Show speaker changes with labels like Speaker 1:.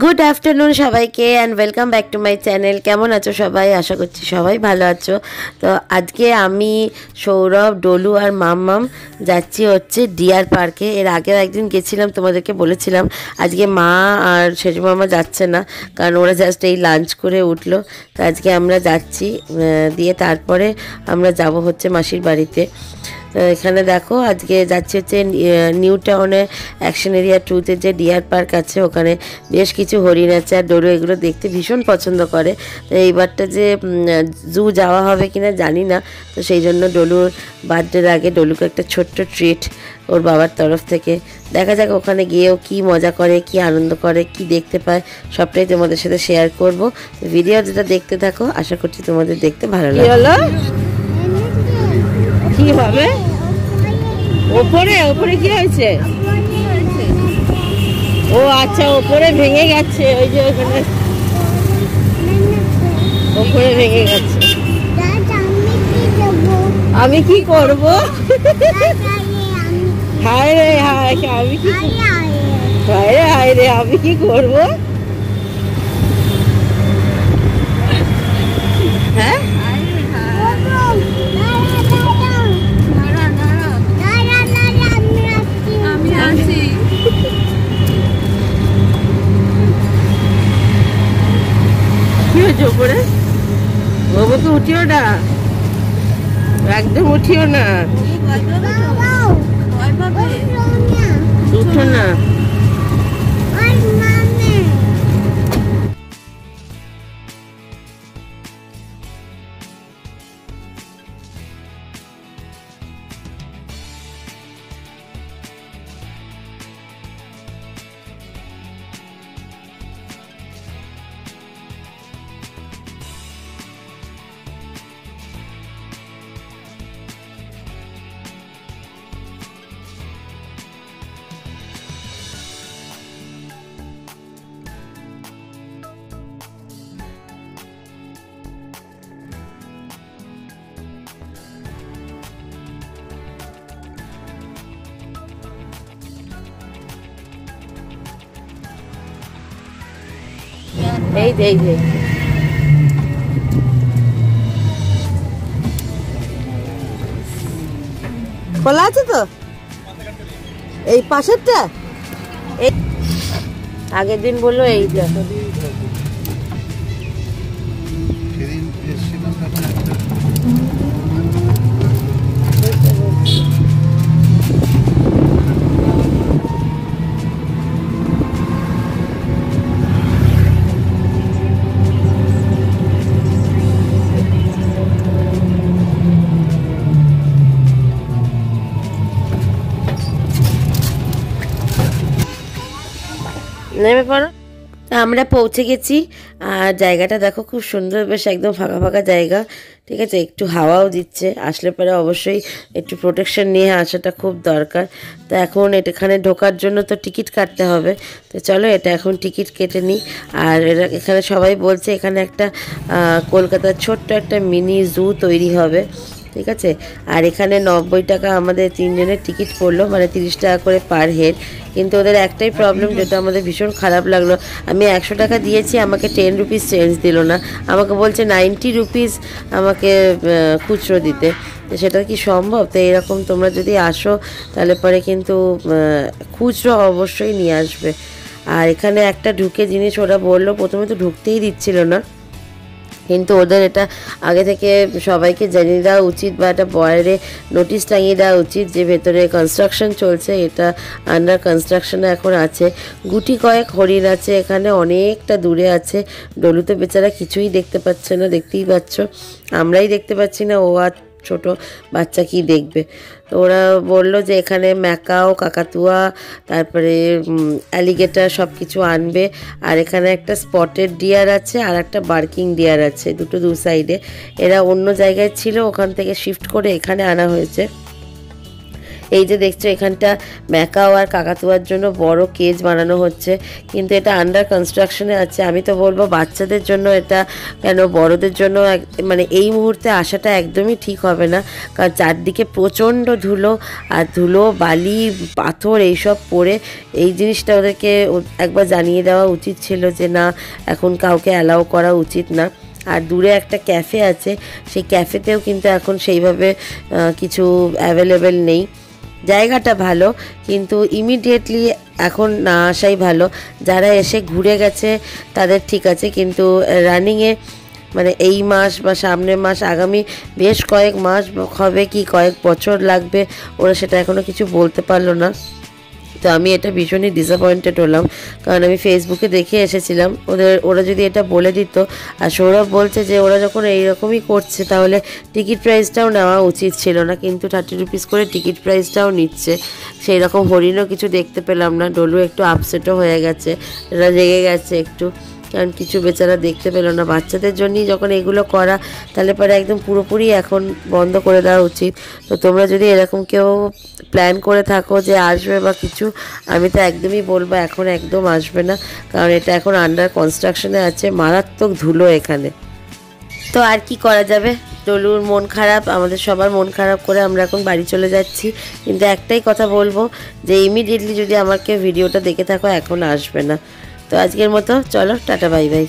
Speaker 1: Good afternoon सबाइके and welcome back to my channel. केमन आछो सबाई? आशा करछि सबाई भालो आछो। तो आज के आमी सौरभ डोलू और माम्माम जाচ্ছি হচ্ছে ডিয়ার পার্কে। এর আগেও একদিন গেছিলাম, তোমাদেরকে বলেছিলাম। আজকে মা আর সেজু মামা যাচ্ছে না, কারণ ওরা জাস্ট এই লাঞ্চ করে উঠলো। তো আজকে আমরা যাচ্ছি, দিয়ে তারপরে আমরা যাব হচ্ছে মাসির বাড়িতে। তো এখানে দেখো আজকে যাচ্ছি হচ্ছে নিউ টাউনে অ্যাকশন এরিয়া 2-তে যে ডিয়ার পার্ক আছে, ওখানে বেশ কিছু হরিণ আছে আর ডোলু এগুলো দেখতে ভীষণ পছন্দ করে। তো এইবারটা যে জু যাওয়া হবে কিনা জানি না, তো সেই জন্য ডোলুর বার্থডের আগে ডোলুকে একটা ছোট্ট ট্রিট ওর বাবার তরফ থেকে। দেখা যাক ওখানে গিয়েও কি মজা করে, কি আনন্দ করে, কি দেখতে পায়, সবটাই তোমাদের সাথে শেয়ার করব। ভিডিও যেটা দেখতে থাকো, আশা করছি তোমাদের দেখতে ভালো লাগবে। কি হবে ওপরে? ওপরে কি হয়েছে? ও আচ্ছা, ওপরে ভেঙে গেছে, ওই যে ওখানে ওপরে ভেঙে গেছে। আমি কি করব? হায় রে হায়, আমি কি হায় রে হায় রে, আমি কি করব? হ্যাঁ কি হয়েছে ওপরে? বাবুকে উঠিও না, একদম উঠিও না, উঠো না। এই যে এই যে খোলা আছে তো, এই পাশেরটা। এই আগের দিন বললো এইটা। নেমে পড়ো। আমরা পৌঁছে গেছি আর জায়গাটা দেখো খুব সুন্দর, বেশ একদম ফাঁকা ফাঁকা জায়গা, ঠিক আছে। একটু হাওয়াও দিচ্ছে, আসলে পরে অবশ্যই একটু প্রোটেকশন নিয়ে আসাটা খুব দরকার। তো এখন এখানে ঢোকার জন্য তো টিকিট কাটতে হবে, তো চলো এটা এখন টিকিট কেটে নিই। আর এখানে সবাই বলছে এখানে একটা কলকাতার ছোট্ট একটা মিনি জু তৈরি হবে, ঠিক আছে। আর এখানে 90 টাকা আমাদের তিনজনের টিকিট পড়লো, মানে 30 টাকা করে পার হেড। কিন্তু ওদের একটাই প্রবলেম, যেটা আমাদের ভীষণ খারাপ লাগলো। আমি 100 টাকা দিয়েছি, আমাকে 10 রুপিস চেঞ্জ দিল না, আমাকে বলছে 90 রুপিস আমাকে খুচরো দিতে। তো সেটা কি সম্ভব? তো এরকম তোমরা যদি আসো তাহলে পরে কিন্তু খুচরো অবশ্যই নিয়ে আসবে। আর এখানে একটা ঢুকে জিনিস ওরা বললো, প্রথমে তো ঢুকতেই দিচ্ছিল না, কিন্তু ওদের এটা আগে থেকে সবাইকে জানিয়ে দেওয়া উচিত, বা একটা বয়ারে নোটিশ টাঙিয়ে দেওয়া উচিত যে ভেতরে কনস্ট্রাকশন চলছে, এটা আন্ডার কনস্ট্রাকশনে এখন আছে। গুটি কয়েক হরিণ আছে এখানে, অনেকটা দূরে আছে। ডলু তো বেচারা কিছুই দেখতে পাচ্ছে না, দেখতেই পাচ্ছ, আমরাই দেখতে পাচ্ছি না, ও আর ছোট বাচ্চা কি দেখবে। তো ওরা বললো যে এখানে ম্যাকাও, কাকাতুয়া, তারপরে অ্যালিগেটর সব কিছু আনবে। আর এখানে একটা স্পটেড ডিয়ার আছে আর একটা বার্কিং ডিয়ার আছে, দুটো দু সাইডে। এরা অন্য জায়গায় ছিল, ওখান থেকে শিফট করে এখানে আনা হয়েছে। এই যে দেখছো এখানটা ম্যাকাও আর কাকাতুয়ার জন্য বড় কেজ বানানো হচ্ছে, কিন্তু এটা আন্ডার কনস্ট্রাকশনে আছে। আমি তো বলবো বাচ্চাদের জন্য এটা কেন, বড়দের জন্য মানে এই মুহূর্তে আসাটা একদমই ঠিক হবে না, কারণ চারদিকে প্রচণ্ড ধুলো, আর ধুলো বালি পাথর এইসব পড়ে এই জিনিসটা ওদেরকে একবার জানিয়ে দেওয়া উচিত ছিল যে না, এখন কাউকে অ্যালাউ করা উচিত না। আর দূরে একটা ক্যাফে আছে, সেই ক্যাফেতেও কিন্তু এখন সেইভাবে কিছু অ্যাভেলেবেল নেই। জায়গাটা ভালো, কিন্তু ইমিডিয়েটলি এখন না আসাই ভালো। যারা এসে ঘুরে গেছে তাদের ঠিক আছে, কিন্তু রানিংয়ে মানে এই মাস বা সামনের মাস, আগামী বেশ কয়েক মাস হবে কি কয়েক বছর লাগবে, ওরা সেটা এখনও কিছু বলতে পারলো না। তো আমি এটা ভীষণই ডিসঅ্যাপয়েন্টেড হলাম, কারণ আমি ফেসবুকে দেখে এসেছিলাম ওরা যদি এটা বলে দিত। আর সৌরভ বলছে যে ওরা যখন এইরকমই করছে তাহলে টিকিট প্রাইসটাও নেওয়া উচিত ছিল না, কিন্তু 30 রুপিস করে টিকিট প্রাইসটাও নিচ্ছে। সেই রকম হরিণও কিছু দেখতে পেলাম না। ডলু একটু আপসেটও হয়ে গেছে, এরা রেগে গেছে একটু, কারণ কিছু বেচারা দেখতে পেলো না। বাচ্চাদের জন্যই যখন এগুলো করা, তাহলে পরে একদম পুরোপুরি এখন বন্ধ করে দেওয়া উচিত। তো তোমরা যদি এরকম কেউ প্ল্যান করে থাকো যে আসবে বা কিছু, আমি তো একদমই বলবো এখন একদম আসবে না, কারণ এটা এখন আন্ডার কনস্ট্রাকশনে আছে, মারাত্মক ধুলো এখানে। তো আর কি করা যাবে, ডলুর মন খারাপ, আমাদের সবার মন খারাপ করে আমরা এখন বাড়ি চলে যাচ্ছি। কিন্তু একটাই কথা বলবো যে ইমিডিয়েটলি যদি আমাকে ভিডিওটা দেখে থাকো, এখন আসবে না। তো আজকের মতো চলো, টাটা বাই বাই।